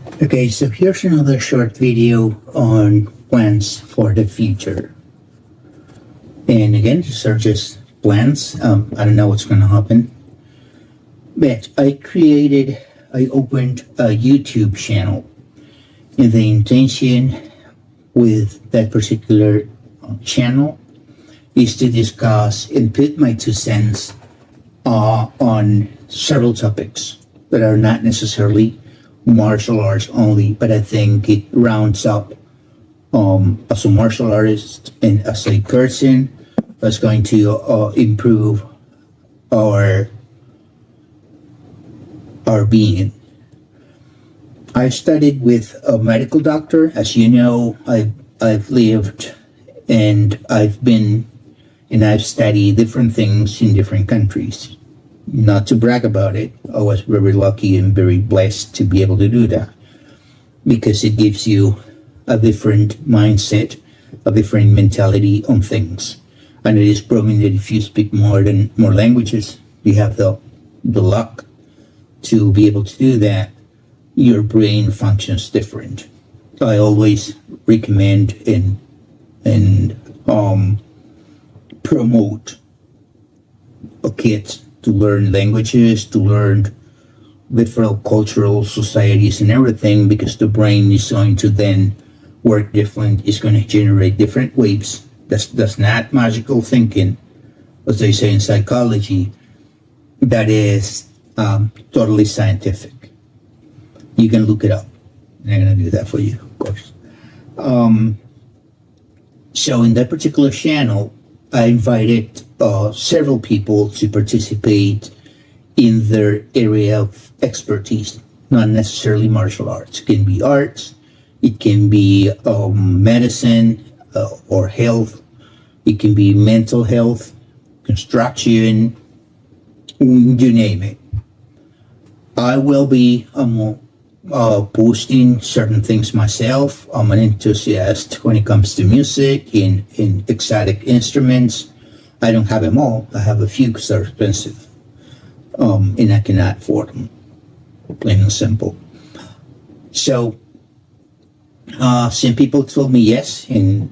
Okay, so here's another short video on plans for the future. And again, these are just plans. I don't know what's going to happen. But I opened a YouTube channel. And the intention with that particular channel is to discuss and put my 2 cents on several topics that are not necessarily martial arts only, but I think it rounds up as a martial artist and as a person that's going to improve our being. I studied with a medical doctor. As you know, I've lived and I've studied different things in different countries. Not to brag about it, I was very lucky and very blessed to be able to do that, because it gives you a different mindset, a different mentality on things. And it is proven that if you speak more languages, you have the luck to be able to do that, your brain functions different. I always recommend and promote kids to learn languages, to learn different cultural societies and everything, because the brain is going to then work different. It's going to generate different waves. That's not magical thinking, as they say in psychology. That is totally scientific. You can look it up. And I'm going to do that for you, of course. So in that particular channel, I invited several people to participate in their area of expertise, not necessarily martial arts. It can be arts, it can be medicine or health, it can be mental health, construction, you name it. I will be posting certain things myself. I'm an enthusiast when it comes to music and exotic instruments. I don't have them all. I have a few because they're expensive, and I cannot afford them, plain and simple. So some people told me yes, and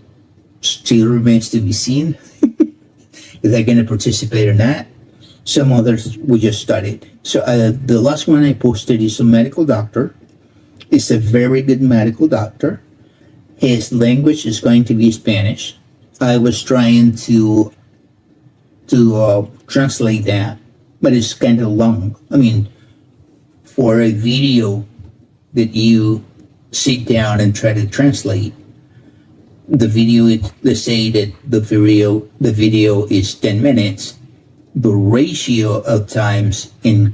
still remains to be seen if they're going to participate or not. Some others we just studied. So the last one I posted is a medical doctor. It's a very good medical doctor. His language is going to be Spanish. I was trying to translate that, but it's kind of long. I mean, for a video that you sit down and try to translate, the video, let's say that the video is 10 minutes. The ratio of times in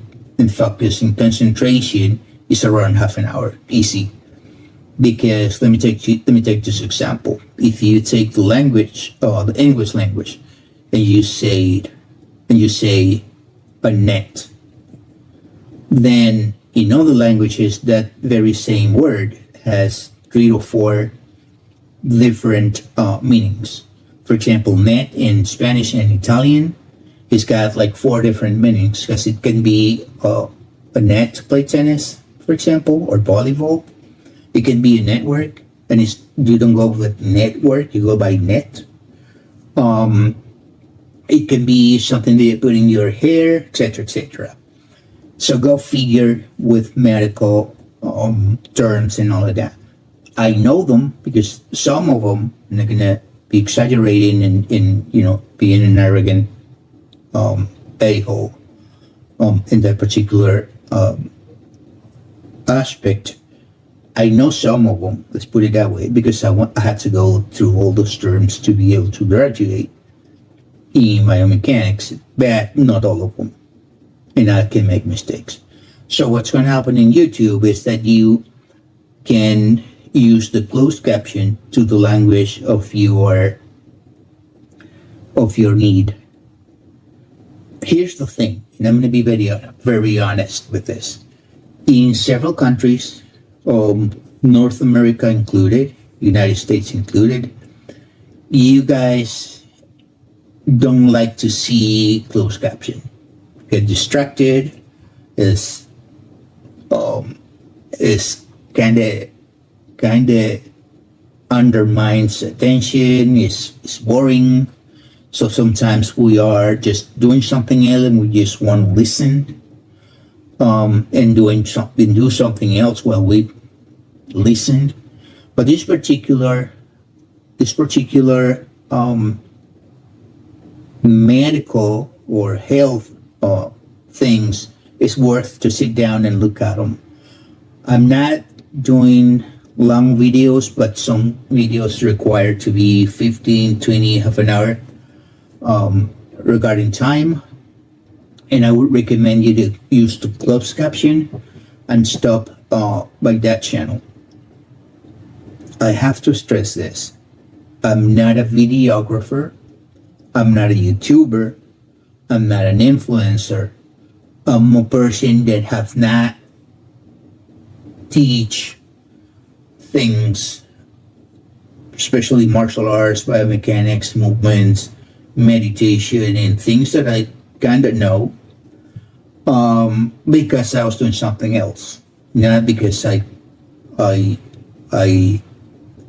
focus and concentration is around half an hour, easy. Because let me take this example. If you take the language, the English language, and you say a net, then in other languages that very same word has 3 or 4 different meanings. For example, net in Spanish and Italian, it's got like 4 different meanings, because it can be a net to play tennis, for example, or volleyball. It can be a network, and you don't go with network, you go by net. It can be something that you put in your hair, etc., etc. So go figure with medical terms and all of that. I know them because some of them, and they're gonna be exaggerating and being an arrogant a-hole in that particular aspect. I know some of them, let's put it that way, because I had to go through all those terms to be able to graduate in biomechanics, but not all of them. And I can make mistakes. So what's going to happen in YouTube is that you can use the closed caption to the language of your need. Here's the thing, and I'm going to be very honest with this. In several countries, North America included, United States included, you guys don't like to see closed caption. Get distracted, is kind of undermines attention. It's boring. So sometimes we are just doing something else and we just want to listen, and do something else while we listened. But this particular medical or health things is worth to sit down and look at them. I'm not doing long videos, but some videos require to be 15, 20, half an hour regarding time. And I would recommend you to use the closed caption and stop by that channel. I have to stress this. I'm not a videographer. I'm not a YouTuber. I'm not an influencer. I'm a person that have not teach things, especially martial arts, biomechanics, movements, meditation, and things that I kind of know, because I was doing something else, not because I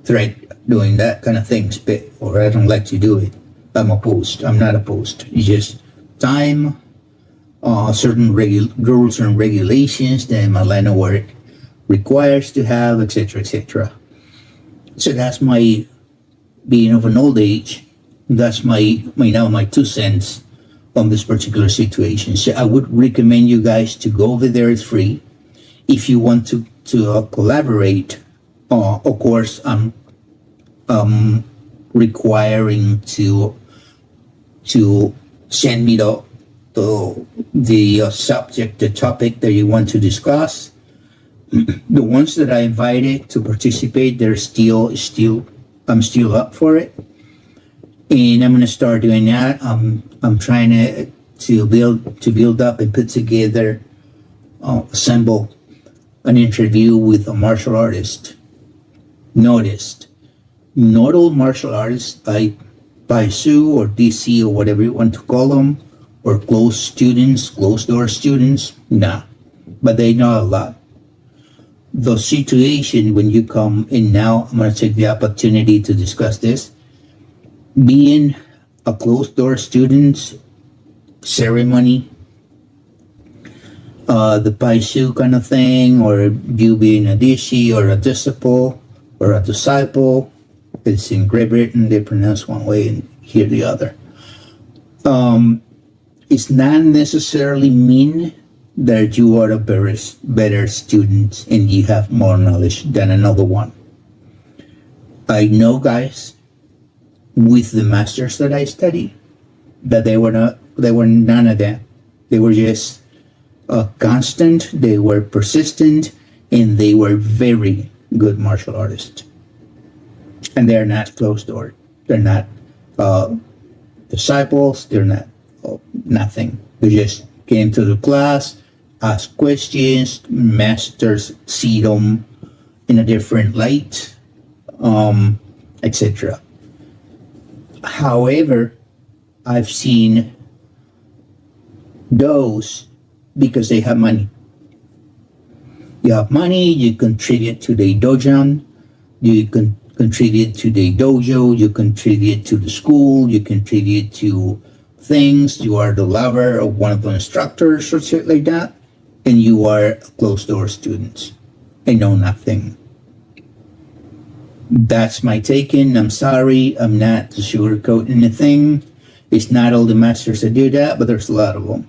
tried doing that kind of things, or I don't like to do it. I'm not opposed. It's just time, certain rules and regulations that my line of work requires to have, etc., etc. So that's my, being of an old age, that's my 2 cents on this particular situation. So I would recommend you guys to go over there. It's free. If you want to collaborate, of course, I'm requiring to send me the subject, the topic that you want to discuss. The ones that I invited to participate, they're I'm still up for it, and I'm gonna start doing that. I'm trying to build up and put together, assemble an interview with a martial artist. Noticed, not all martial artists, like Paisu or DC or whatever you want to call them, or closed door students, nah, but they know a lot. The situation when you come in now, I'm going to take the opportunity to discuss this. Being a closed door student ceremony, the Paisu kind of thing, or you being a Dishi or a disciple or a disciple, it's in Great Britain, they pronounce one way and here the other. It's not necessarily mean that you are a better student and you have more knowledge than another one. I know guys with the masters that I studied that they were none of that. They were just constant, they were persistent, and they were very good martial artists. And they're not closed door. They're not disciples. They're not nothing. They just came to the class, asked questions, masters see them in a different light, etc. However, I've seen those because they have money. You have money, you contribute to the dojo, you can contribute to the dojo, you contribute to the school, you contribute to things, you are the lover of one of the instructors or shit like that, and you are a closed door student and know nothing. That's my taking. I'm sorry, I'm not to sugarcoat anything. It's not all the masters that do that, but there's a lot of them.